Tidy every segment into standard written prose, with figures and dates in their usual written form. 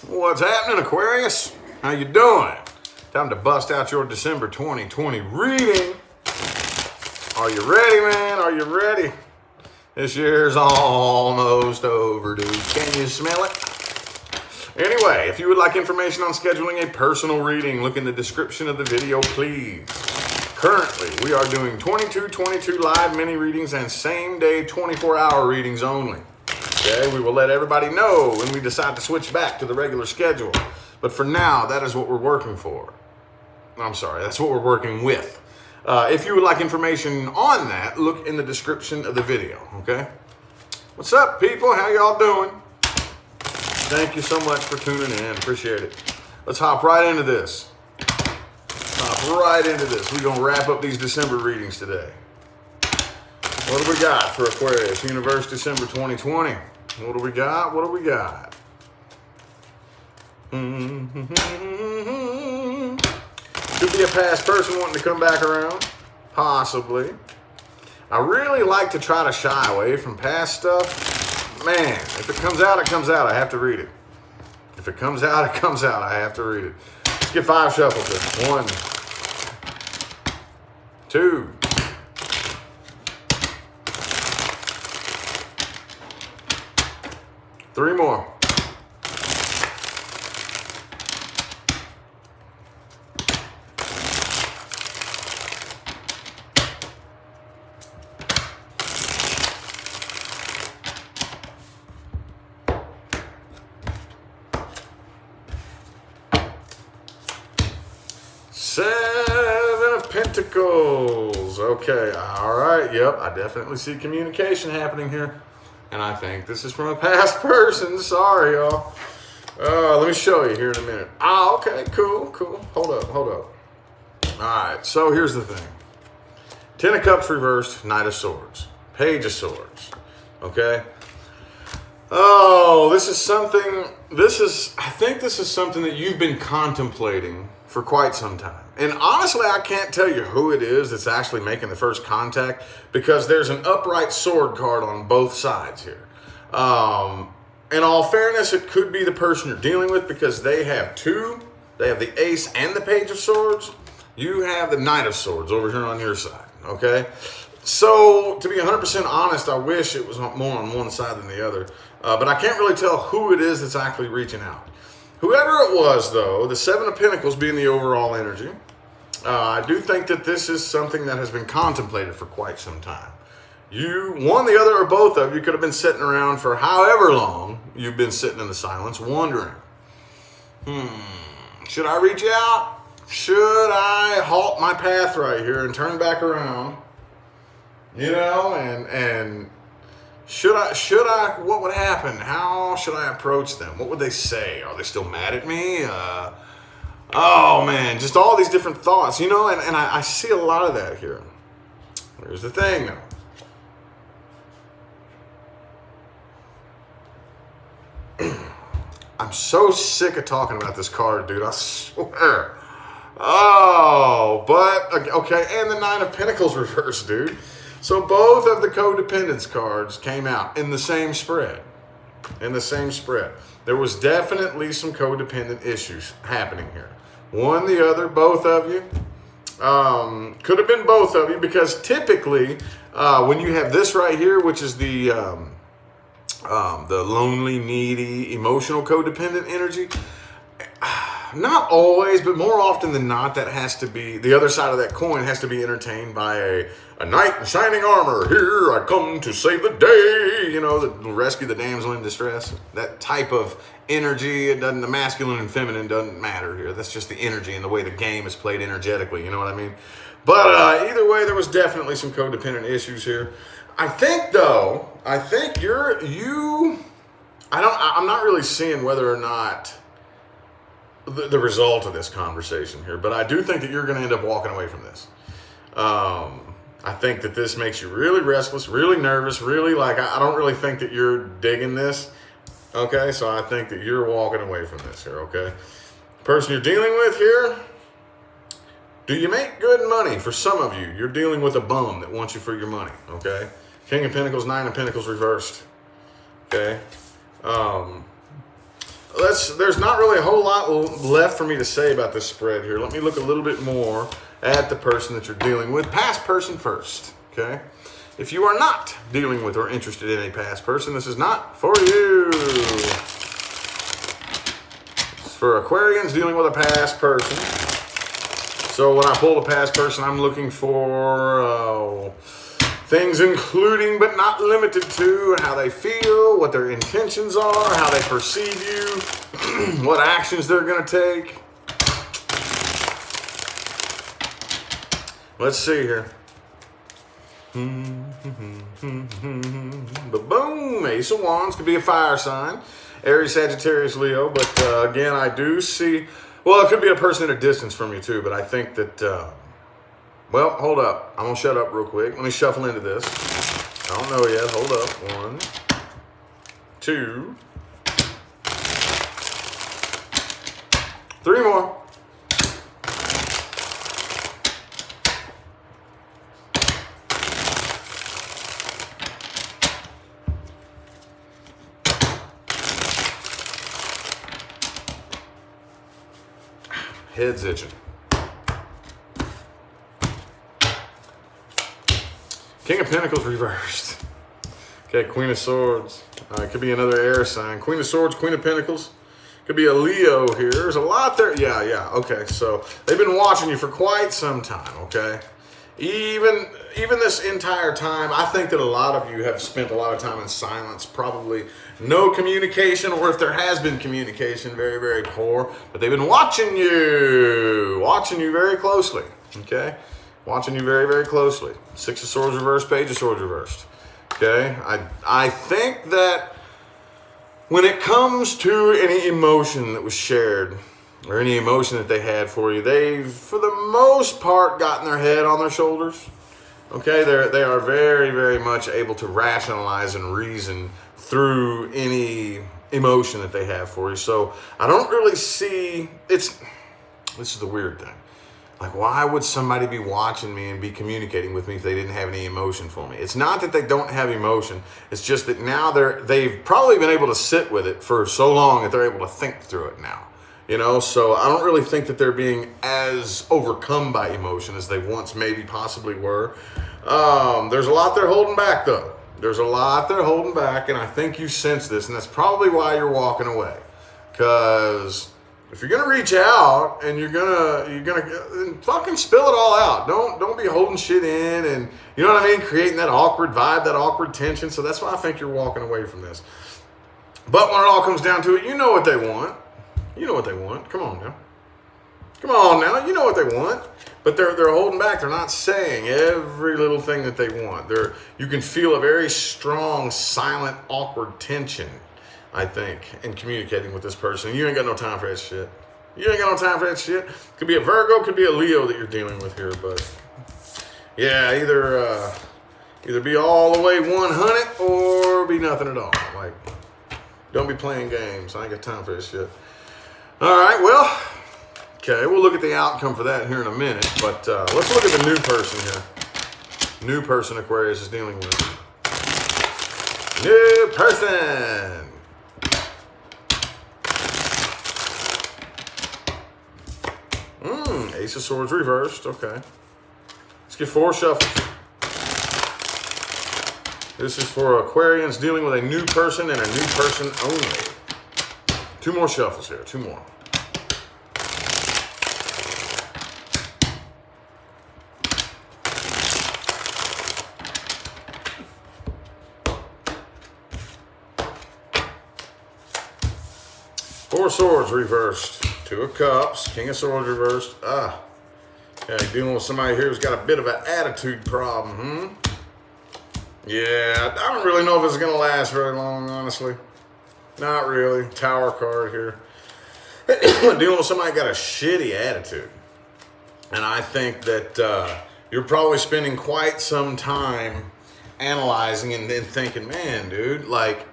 What's happening, Aquarius? How you doing? Time to bust out your December 2020 reading. Are you ready, man? Are you ready? This year's almost overdue. Can you smell it? Anyway, if you would like information on scheduling a personal reading, look in the description of the video, please. Currently, we are doing 22 live mini readings and same day 24-hour readings only. Okay, we will let everybody know when we decide to switch back to the regular schedule. But for now, that is what we're working for. I'm sorry, that's what we're working with. If you would like information on that, look in the description of the video, okay? What's up, people? How y'all doing? Thank you so much for tuning in. Appreciate it. Let's hop right into this. We're going to wrap up these December readings today. What do we got for Aquarius? Universe December 2020. What do we got? Could be a past person wanting to come back around. Possibly. I really like to try to shy away from past stuff. Man, if it comes out, it comes out. I have to read it. If it comes out, it comes out. I have to read it. Let's get 5 shuffles here. 1, 2, 3 more. Seven of Pentacles. Okay, all right. Yep, I definitely see communication happening here. And I think this is from a past person. Sorry, y'all. Let me show you here in a minute. Okay, cool. Hold up. All right, so here's the thing. 10 of Cups reversed, Knight of Swords, Page of Swords, okay? Oh, I think this is something that you've been contemplating for quite some time. And honestly, I can't tell you who it is that's actually making the first contact because there's an upright sword card on both sides here. In all fairness, it could be the person you're dealing with because they have the Ace and the Page of Swords. You have the Knight of Swords over here on your side, okay? So, to be 100% honest, I wish it was more on one side than the other. But I can't really tell who it is that's actually reaching out. Whoever it was, though, the 7 of Pentacles being the overall energy, I do think that this is something that has been contemplated for quite some time. You, one, the other, or both of you could have been sitting around for however long you've been sitting in the silence wondering, should I reach out? Should I halt my path right here and turn back around? You know, and should I, what would happen? How should I approach them? What would they say? Are they still mad at me? Oh man, just all these different thoughts, you know, and I see a lot of that here. Here's the thing though. I'm so sick of talking about this card, dude, I swear. Oh, but, okay, and the 9 of Pentacles reversed, dude. So both of the Codependence cards came out in the same spread. There was definitely some codependent issues happening here. One, the other, both of you. Could have been both of you because typically when you have this right here, which is the lonely, needy, emotional codependent energy, not always, but more often than not, that has to be, the other side of that coin has to be entertained by a knight in shining armor. Here I come to save the day, you know, the rescue the damsel in distress. That type of energy, the masculine and feminine doesn't matter here. That's just the energy and the way the game is played energetically, you know what I mean? But either way, there was definitely some codependent issues here. I think though, I'm not really seeing whether or not the result of this conversation here, but I do think that you're going to end up walking away from this. I think that this makes you really restless, really nervous, really like, I don't really think that you're digging this. Okay, so I think that you're walking away from this here, okay? The person you're dealing with here, do you make good money? For some of you, you're dealing with a bum that wants you for your money, okay? King of Pentacles, 9 of Pentacles reversed, okay? there's not really a whole lot left for me to say about this spread here. Let me look a little bit more at the person that you're dealing with. Past person first, okay? If you are not dealing with or interested in a past person, this is not for you. It's for Aquarians dealing with a past person. So when I pull the past person, I'm looking for things including but not limited to how they feel, what their intentions are, how they perceive you, what actions they're going to take. Let's see here. Boom! Ace of Wands could be a fire sign. Aries, Sagittarius, Leo. But again, I do see... Well, it could be a person at a distance from you too, but I think that... well, hold up. I'm going to shut up real quick. Let me shuffle into this. I don't know yet. Hold up. 1, 2, 3 more. Head's itching. King of Pentacles reversed. Okay, Queen of Swords. It could be another air sign. Queen of Swords, Queen of Pentacles. Could be a Leo here. There's a lot there. Yeah. Okay, so they've been watching you for quite some time, okay? Even this entire time, I think that a lot of you have spent a lot of time in silence, probably no communication, or if there has been communication, very, very poor. But they've been watching you very closely, okay? Watching you very, very closely. 6 of Swords reversed, Page of Swords reversed, okay? I think that when it comes to any emotion that was shared, or any emotion that they had for you, they've, for the most part, gotten their head on their shoulders. Okay, they are very, very much able to rationalize and reason through any emotion that they have for you. So I don't really see, this is the weird thing. Like, why would somebody be watching me and be communicating with me if they didn't have any emotion for me? It's not that they don't have emotion. It's just that now they've probably been able to sit with it for so long that they're able to think through it now. You know, so I don't really think that they're being as overcome by emotion as they once maybe possibly were. There's a lot they're holding back, though. There's a lot they're holding back, and I think you sense this, and that's probably why you're walking away. Because if you're gonna reach out and you're gonna fucking spill it all out. Don't be holding shit in, and you know what I mean, creating that awkward vibe, that awkward tension. So that's why I think you're walking away from this. But when it all comes down to it, you know what they want. You know what they want. Come on now. Come on now. You know what they want. But they're holding back. They're not saying every little thing that they want. You can feel a very strong, silent, awkward tension, I think, in communicating with this person. You ain't got no time for that shit. You ain't got no time for that shit. Could be a Virgo, could be a Leo that you're dealing with here, but yeah, either be all the way 100 or be nothing at all. Like, don't be playing games. I ain't got time for this shit. All right, well, okay, we'll look at the outcome for that here in a minute, but let's look at the new person here. New person Aquarius is dealing with. New person. Ace of Swords reversed, okay. Let's get 4 shuffles. This is for Aquarians dealing with a new person and a new person only. 2 more shuffles here, 2 more. Four of Swords reversed. 2 of Cups. King of Swords reversed. Yeah, dealing with somebody here who's got a bit of an attitude problem, Yeah, I don't really know if it's going to last very long, honestly. Not really. Tower card here. Dealing with somebody got a shitty attitude. And I think that you're probably spending quite some time analyzing and then thinking, man, dude, like,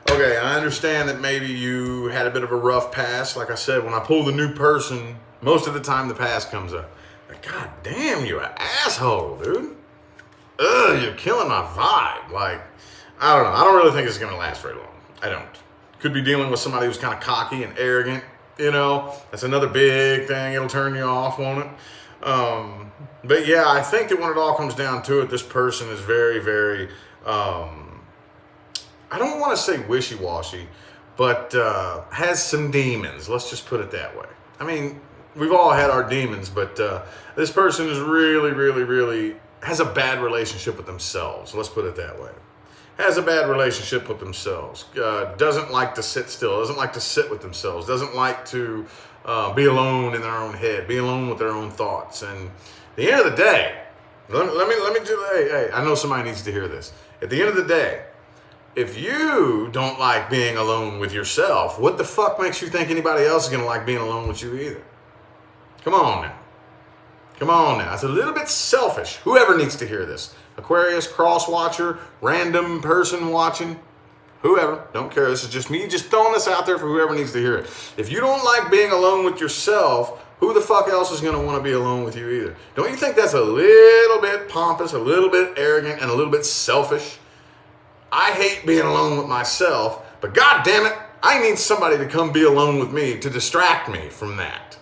okay, I understand that maybe you had a bit of a rough past. Like I said, when I pull the new person, most of the time the past comes up. Like, God damn, you're an asshole, dude. Ugh, you're killing my vibe. Like, I don't know. I don't really think it's going to last very long. I don't. Could be dealing with somebody who's kind of cocky and arrogant. You know, that's another big thing. It'll turn you off, won't it? But yeah, I think that when it all comes down to it, this person is very, very, I don't want to say wishy-washy, but has some demons. Let's just put it that way. I mean, we've all had our demons, but this person is really, really, really has a bad relationship with themselves. Let's put it that way. Has a bad relationship with themselves. Doesn't like to sit still. Doesn't like to sit with themselves. Doesn't like to be alone in their own head. Be alone with their own thoughts. And at the end of the day, let me do. Hey, I know somebody needs to hear this. At the end of the day, if you don't like being alone with yourself, what the fuck makes you think anybody else is gonna like being alone with you either? Come on now. Come on now. It's a little bit selfish. Whoever needs to hear this. Aquarius, cross watcher, random person watching, whoever, don't care. This is just me just throwing this out there for whoever needs to hear it. If you don't like being alone with yourself, who the fuck else is going to want to be alone with you either? Don't you think that's a little bit pompous, a little bit arrogant, and a little bit selfish? I hate being alone with myself, but god damn it, I need somebody to come be alone with me to distract me from that.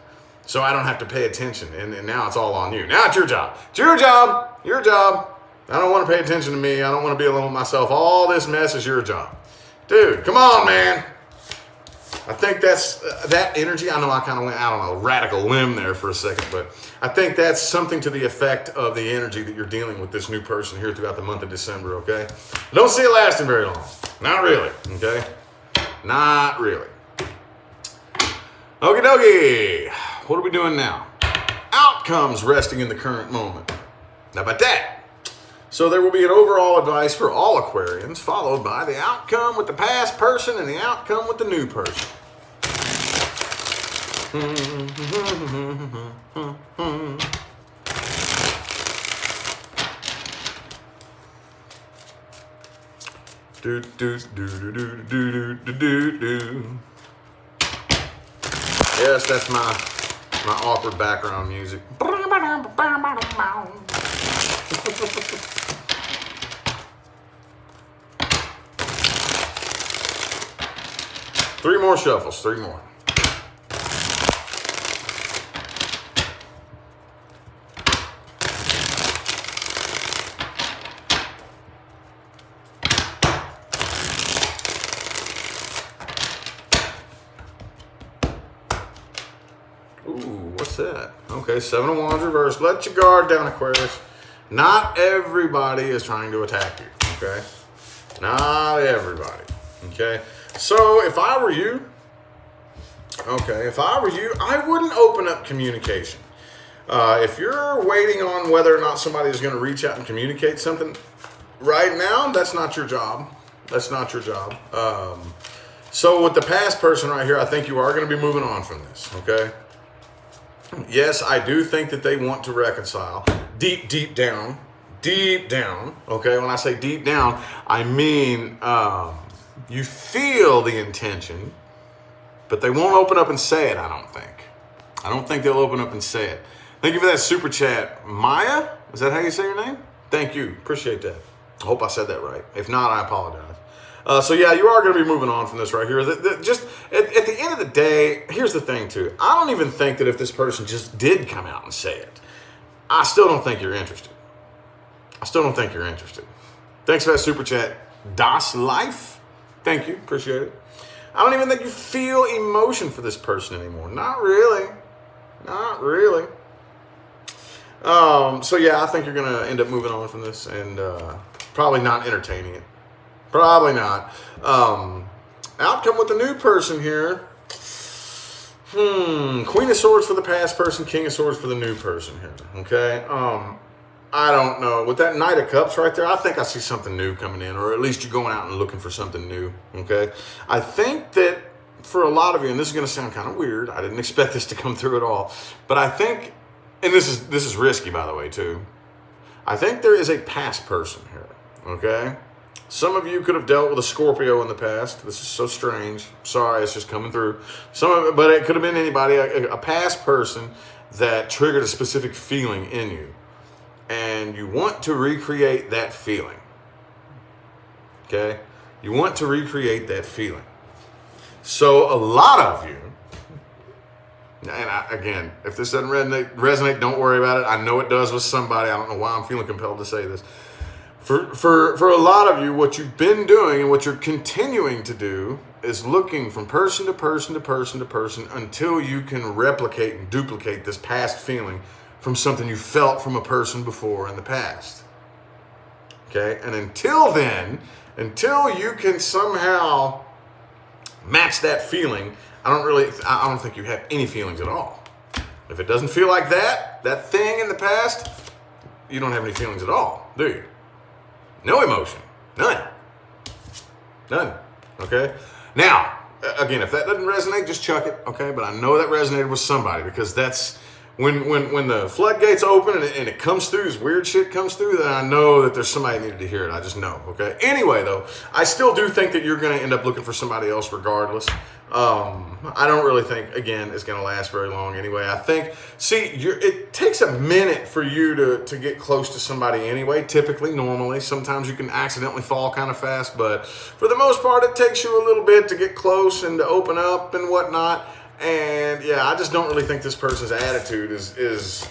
So I don't have to pay attention. And now it's all on you. Now it's your job. It's your job. Your job. I don't want to pay attention to me. I don't want to be alone with myself. All this mess is your job. Dude, come on, man. I think that's that energy. I know I kind of went out on a radical limb there for a second, but I think that's something to the effect of the energy that you're dealing with this new person here throughout the month of December, okay? Don't see it lasting very long. Not really, okay? Not really. Okie dokie. What are we doing now? Outcomes resting in the current moment. How about that? So there will be an overall advice for all Aquarians, followed by the outcome with the past person and the outcome with the new person. Do do do do do do do do do. Yes, that's my awkward background music. Three more shuffles, three more. Ooh, what's that? Okay, Seven of Wands reversed. Let your guard down, Aquarius. Not everybody is trying to attack you, okay? Not everybody, okay? So if I were you, I wouldn't open up communication. If you're waiting on whether or not somebody is going to reach out and communicate something right now, that's not your job. That's not your job. So with the past person right here, I think you are going to be moving on from this, okay? Yes, I do think that they want to reconcile deep down, okay? When I say deep down, I mean you feel the intention, but they won't open up and say it, I don't think. I don't think they'll open up and say it. Thank you for that super chat. Maya, is that how you say your name? Thank you, appreciate that. I hope I said that right. If not, I apologize. So yeah, you are going to be moving on from this right here. Just at the end of the day, here's the thing too. I don't even think that if this person just did come out and say it, I still don't think you're interested. I still don't think you're interested. Thanks for that super chat. Das Life. Thank you. Appreciate it. I don't even think you feel emotion for this person anymore. Not really. Not really. So yeah, I think you're going to end up moving on from this and probably not entertaining it. Probably not. Outcome with the new person here. Queen of Swords for the past person, King of Swords for the new person here. Okay. I don't know. With that Knight of Cups right there, I think I see something new coming in, or at least you're going out and looking for something new. Okay. I think that for a lot of you, and this is going to sound kind of weird. I didn't expect this to come through at all, but I think, and this is risky by the way too. I think there is a past person here. Okay. Some of you could have dealt with a Scorpio in the past. This is so strange. Sorry, it's just coming through. Some of it, but it could have been anybody, a past person that triggered a specific feeling in you. And you want to recreate that feeling. Okay? You want to recreate that feeling. So a lot of you, and again, if this doesn't resonate, don't worry about it. I know it does with somebody. I don't know why I'm feeling compelled to say this. For a lot of you, what you've been doing and what you're continuing to do is looking from person to person to person to person until you can replicate and duplicate this past feeling from something you felt from a person before in the past. Okay? And until then, until you can somehow match that feeling, I don't think you have any feelings at all. If it doesn't feel like that thing in the past, you don't have any feelings at all, do you? No emotion. None. Okay? Now, again, if that doesn't resonate, just chuck it, okay? But I know that resonated with somebody, because that's when the floodgates open and it comes through, this weird shit comes through, then I know that there's somebody that needed to hear it. I just know, okay? Anyway, though, I still do think that you're going to end up looking for somebody else regardless. I don't really think, again, it's going to last very long anyway. I think, it takes a minute for you to get close to somebody anyway, typically, normally. Sometimes you can accidentally fall kind of fast, but for the most part, it takes you a little bit to get close and to open up and whatnot. And yeah, I just don't really think this person's attitude is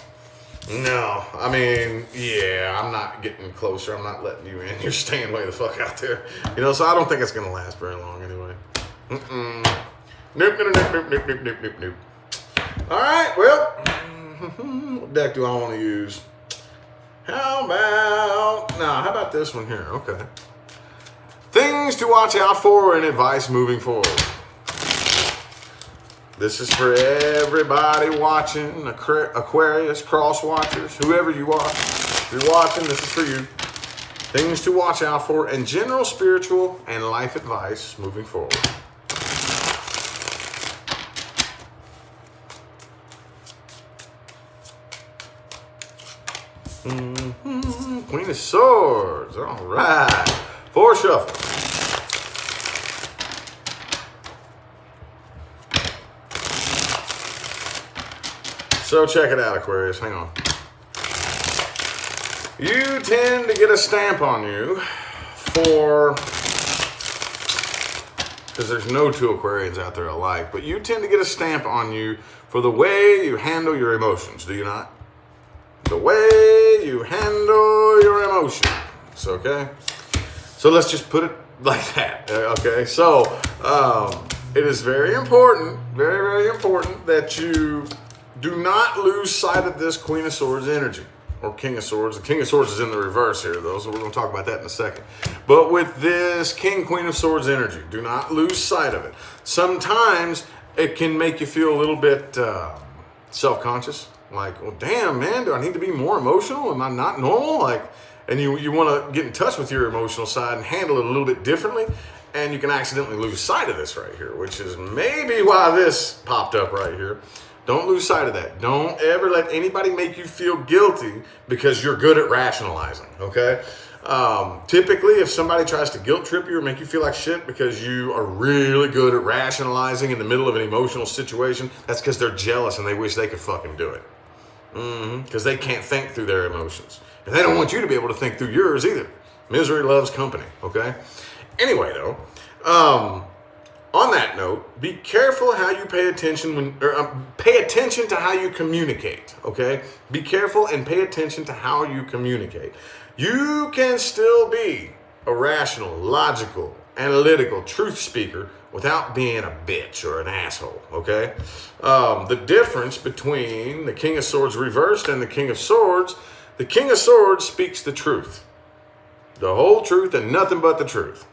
no. I mean, yeah, I'm not getting closer. I'm not letting you in. You're staying way the fuck out there. So I don't think it's going to last very long anyway. Nope. All right, well, what deck do I want to use? How about this one here? Okay. Things to watch out for and advice moving forward. This is for everybody watching, Aquarius, cross watchers, whoever you are. If you're watching, this is for you. Things to watch out for and general spiritual and life advice moving forward. Queen of Swords. All right. 4 shuffles. So check it out, Aquarius. Hang on. You tend to get a stamp on you because there's no two Aquarians out there alike, but you tend to get a stamp on you for the way you handle your emotions, do you not? The way you handle your emotions, okay? So let's just put it like that, okay? So it is very important, very, very important that you do not lose sight of this Queen of Swords energy, or King of Swords. The King of Swords is in the reverse here, though, so we're going to talk about that in a second. But with this Queen of Swords energy, do not lose sight of it. Sometimes it can make you feel a little bit self-conscious, like, well, damn, man, do I need to be more emotional? Am I not normal? And you want to get in touch with your emotional side and handle it a little bit differently, and you can accidentally lose sight of this right here, which is maybe why this popped up right here. Don't lose sight of that. Don't ever let anybody make you feel guilty because you're good at rationalizing, okay? Typically, if somebody tries to guilt trip you or make you feel like shit because you are really good at rationalizing in the middle of an emotional situation, that's because they're jealous and they wish they could fucking do it. Because they can't think through their emotions. And they don't want you to be able to think through yours either. Misery loves company, okay? Anyway, though, on that note, be careful how you pay attention pay attention to how you communicate, okay? Be careful and pay attention to how you communicate. You can still be a rational, logical, analytical truth speaker without being a bitch or an asshole, okay? The difference between the King of Swords reversed and the King of Swords speaks the truth. The whole truth and nothing but the truth.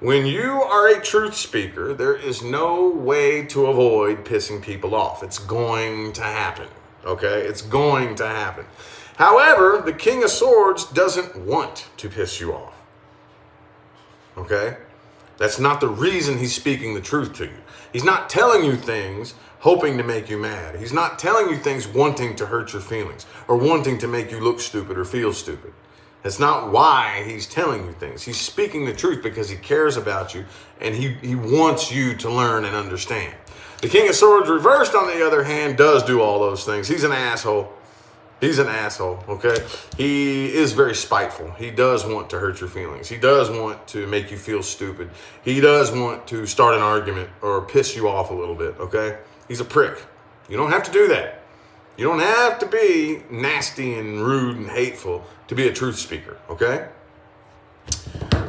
When you are a truth speaker, there is no way to avoid pissing people off. It's going to happen, okay? It's going to happen. However, the King of Swords doesn't want to piss you off, okay? That's not the reason he's speaking the truth to you. He's not telling you things hoping to make you mad. He's not telling you things wanting to hurt your feelings or wanting to make you look stupid or feel stupid. That's not why he's telling you things. He's speaking the truth because he cares about you and he wants you to learn and understand. The King of Swords reversed, on the other hand, does do all those things. He's an asshole. He's an asshole, okay? He is very spiteful. He does want to hurt your feelings. He does want to make you feel stupid. He does want to start an argument or piss you off a little bit, okay? He's a prick. You don't have to do that. You don't have to be nasty and rude and hateful to be a truth speaker, okay?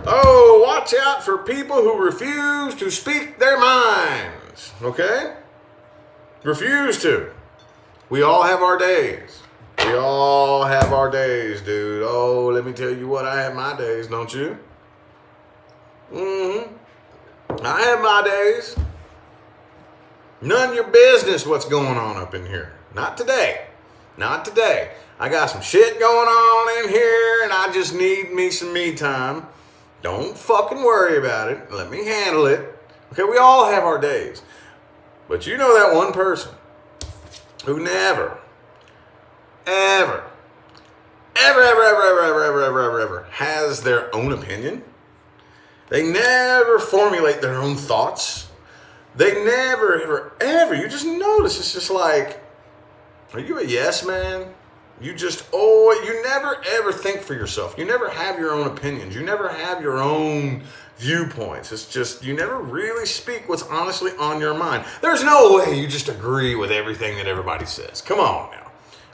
Oh, watch out for people who refuse to speak their minds, okay? Refuse to. We all have our days. We all have our days, dude. Oh, let me tell you what, I have my days, don't you? I have my days. None of your business what's going on up in here. Not today. Not today. I got some shit going on in here and I just need me some me time. Don't fucking worry about it. Let me handle it. Okay, we all have our days. But you know that one person who never, ever has their own opinion. They never formulate their own thoughts. They never, ever, you just notice it's just like, are you a yes man? You never ever think for yourself. You never have your own opinions. You never have your own viewpoints. It's just, you never really speak what's honestly on your mind. There's no way you just agree with everything that everybody says. Come on now.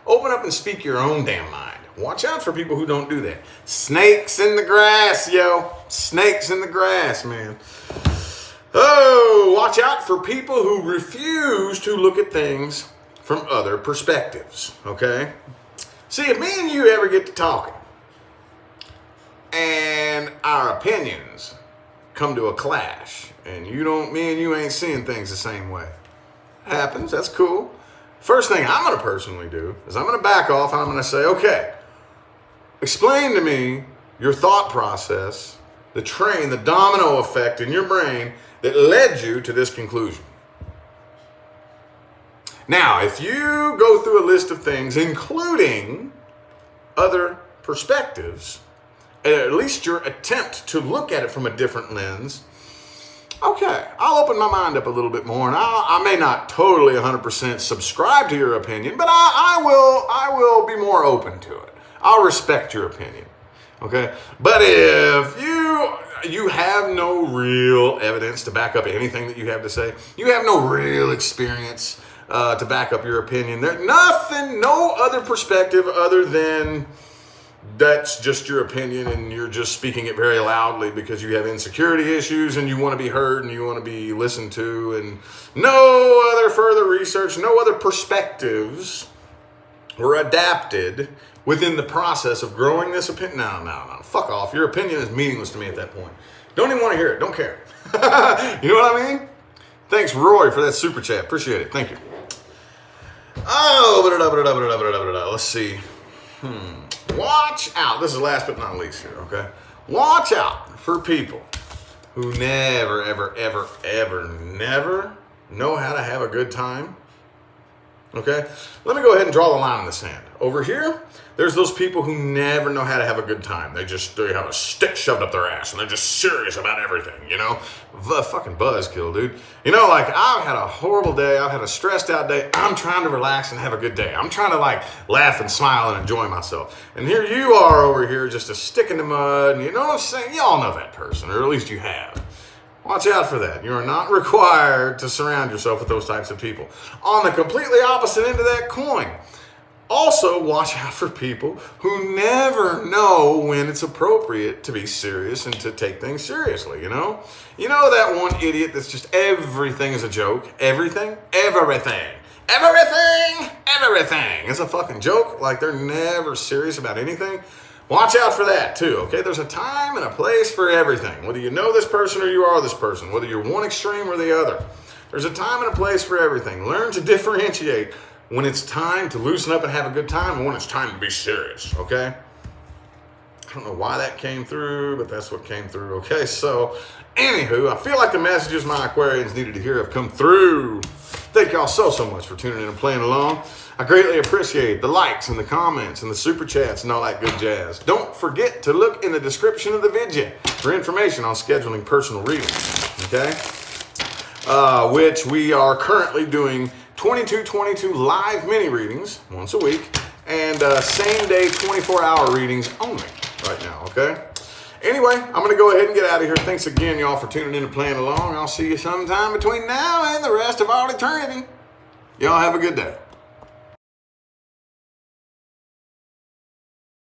Open up and speak your own damn mind. Watch out for people who don't do that. Snakes in the grass, yo. Snakes in the grass, man. Oh, watch out for people who refuse to look at things from other perspectives, okay? See, if me and you ever get to talking and our opinions come to a clash and me and you ain't seeing things the same way. Happens, that's cool. First thing I'm gonna personally do is I'm gonna back off and I'm gonna say, okay, explain to me your thought process, the domino effect in your brain that led you to this conclusion. Now, if you go through a list of things, including other perspectives, at least your attempt to look at it from a different lens, okay, I'll open my mind up a little bit more, and I may not totally 100% subscribe to your opinion, but I will be more open to it. I'll respect your opinion, okay? But if you have no real evidence to back up anything that you have to say, you have no real experience to back up your opinion, there's nothing, no other perspective other than that's just your opinion and you're just speaking it very loudly because you have insecurity issues and you want to be heard and you want to be listened to, and no other further research, no other perspectives were adapted within the process of growing this opinion. No, fuck off. Your opinion is meaningless to me at that point. Don't even want to hear it. Don't care. You know what I mean? Thanks, Roy, for that super chat. Appreciate it. Thank you. Oh, let's see. Watch out. This is last but not least here, okay? Watch out for people who never know how to have a good time. Okay? Let me go ahead and draw the line in the sand. Over here, there's those people who never know how to have a good time. They have a stick shoved up their ass and they're just serious about everything, you know? Fucking buzzkill, dude. You know, like, I've had a horrible day. I've had a stressed out day. I'm trying to relax and have a good day. I'm trying to, like, laugh and smile and enjoy myself. And here you are over here, just a stick in the mud. And you know what I'm saying? Y'all know that person, or at least you have. Watch out for that. You are not required to surround yourself with those types of people. On the completely opposite end of that coin, also watch out for people who never know when it's appropriate to be serious and to take things seriously, you know? You know that one idiot that's just everything is a joke? Everything is a fucking joke. Like, they're never serious about anything. Watch out for that too, okay? There's a time and a place for everything. Whether you know this person or you are this person, whether you're one extreme or the other. There's a time and a place for everything. Learn to differentiate when it's time to loosen up and have a good time and when it's time to be serious, okay? I don't know why that came through, but that's what came through, okay? So, anywho, I feel like the messages my Aquarians needed to hear have come through. Thank y'all so much for tuning in and playing along. I greatly appreciate the likes and the comments and the super chats and all that good jazz. Don't forget to look in the description of the video for information on scheduling personal readings, okay? Which we are currently doing 22 live mini readings once a week. and same day 24-hour readings only right now, okay? Anyway, I'm going to go ahead and get out of here. Thanks again, y'all, for tuning in and playing along. I'll see you sometime between now and the rest of all eternity. Y'all have a good day.